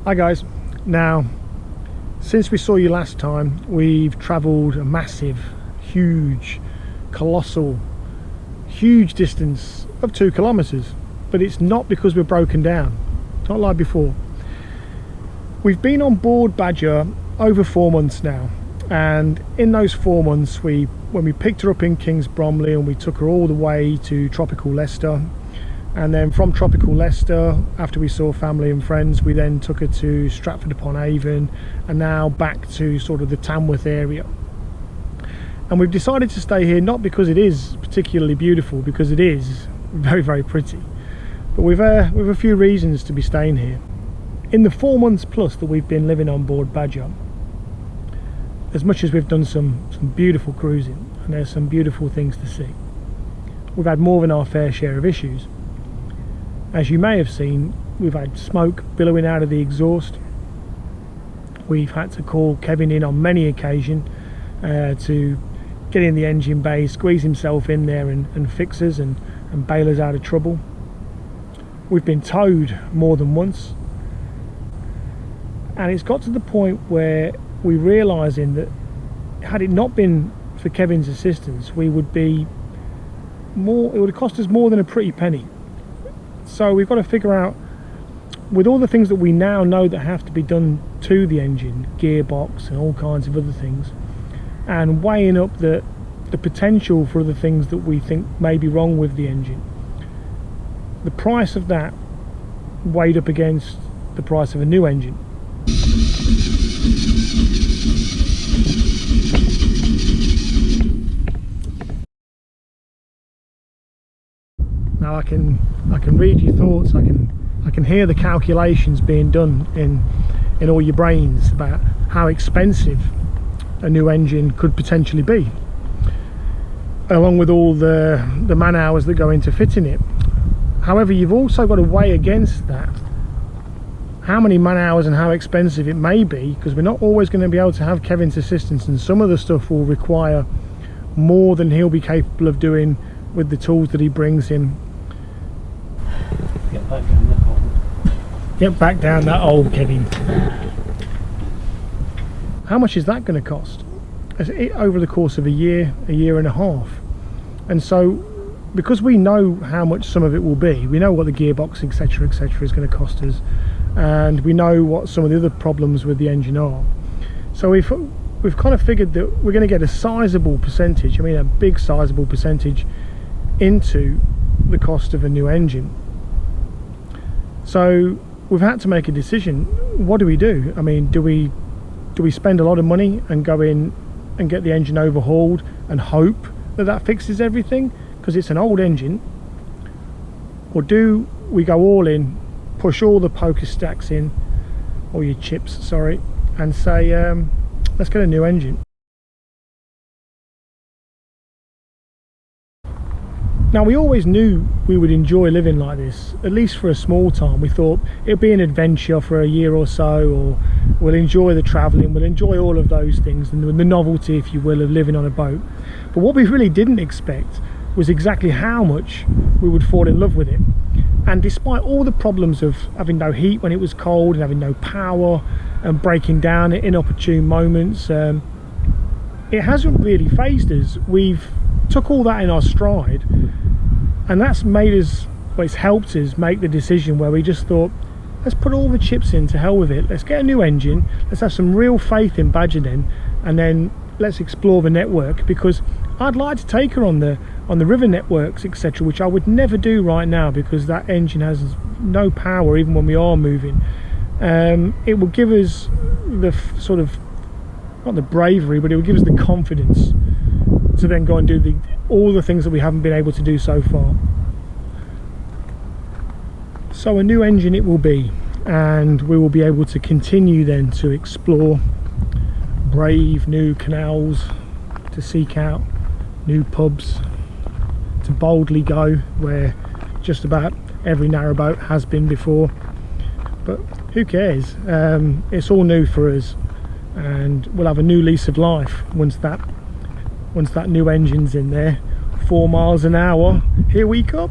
Hi guys. Now, since we saw you last time, we've travelled a massive, huge, colossal, huge distance of 2 kilometres, but it's not because we're broken down, not like before. We've been on board Badger over 4 months now, and in those 4 months when we picked her up in Kings Bromley and we took her all the way to tropical Leicester, and then from tropical Leicester, after we saw family and friends, we then took her to Stratford upon Avon and now back to sort of the Tamworth area. And we've decided to stay here not because it is particularly beautiful, because it is very, very pretty, but we've a few reasons to be staying here. In the 4 months plus that we've been living on board Badger, as much as we've done some beautiful cruising and there's some beautiful things to see, we've had more than our fair share of issues. As you may have seen, we've had smoke billowing out of the exhaust. We've had to call Kevin in on many occasions to get in the engine bay, squeeze himself in there and fix us and bail us out of trouble. We've been towed more than once, and it's got to the point where we're realising that had it not been for Kevin's assistance, it would have cost us more than a pretty penny. So we've got to figure out, with all the things that we now know that have to be done to the engine, gearbox and all kinds of other things, and weighing up the potential for the things that we think may be wrong with the engine, the price of that weighed up against the price of a new engine. Now I can read your thoughts. I can hear the calculations being done in all your brains about how expensive a new engine could potentially be, along with all the man hours that go into fitting it. However, you've also got to weigh against that how many man hours and how expensive it may be, because we're not always going to be able to have Kevin's assistance, and some of the stuff will require more than he'll be capable of doing with the tools that he brings him. Get back down that hole, Kevin. How much is that going to cost? Over the course of a year and a half. And so, because we know how much some of it will be, we know what the gearbox, etc., is going to cost us, and we know what some of the other problems with the engine are. So we've kind of figured that we're going to get a sizable percentage, a big sizable percentage, into the cost of a new engine. So we've had to make a decision. What do we do? Do we spend a lot of money and go in and get the engine overhauled and hope that fixes everything because it's an old engine, or do we go all in, push all the poker stacks in, or your chips, sorry, and say let's get a new engine? Now, we always knew we would enjoy living like this, at least for a small time. We thought it'd be an adventure for a year or so, or we'll enjoy the travelling, we'll enjoy all of those things, and the novelty, if you will, of living on a boat. But what we really didn't expect was exactly how much we would fall in love with it. And despite all the problems of having no heat when it was cold and having no power and breaking down at inopportune moments, it hasn't really fazed us. We've took all that in our stride, and that's made us, well, it's helped us make the decision where we just thought, let's put all the chips in, to hell with it, let's get a new engine, let's have some real faith in Badger then, and then let's explore the network, because I'd like to take her on the river networks, etc., which I would never do right now because that engine has no power even when we are moving. It will give us the sort of, not the bravery, but it will give us the confidence to then go and do all the things that we haven't been able to do so far. So a new engine it will be, and we will be able to continue then to explore brave new canals, to seek out new pubs, to boldly go where just about every narrowboat has been before. But who cares? It's all new for us, and we'll have a new lease of life once that new engine's in there. 4 miles an hour, here we come.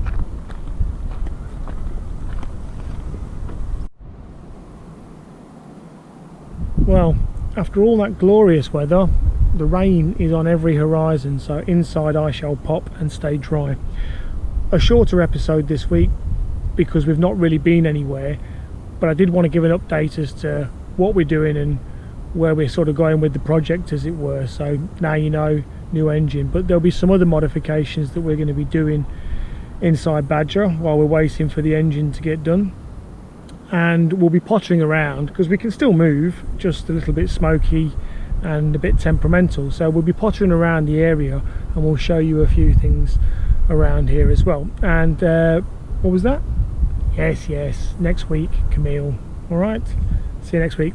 Well, after all that glorious weather, the rain is on every horizon, so inside I shall pop and stay dry. A shorter episode this week because we've not really been anywhere, but I did want to give an update as to what we're doing and where we're sort of going with the project, as it were. So now you know, new engine, but there'll be some other modifications that we're going to be doing inside Badger while we're waiting for the engine to get done. And we'll be pottering around because we can still move, just a little bit smoky and a bit temperamental. So we'll be pottering around the area and we'll show you a few things around here as well. And what was that? Yes, next week, Camille. All right, see you next week.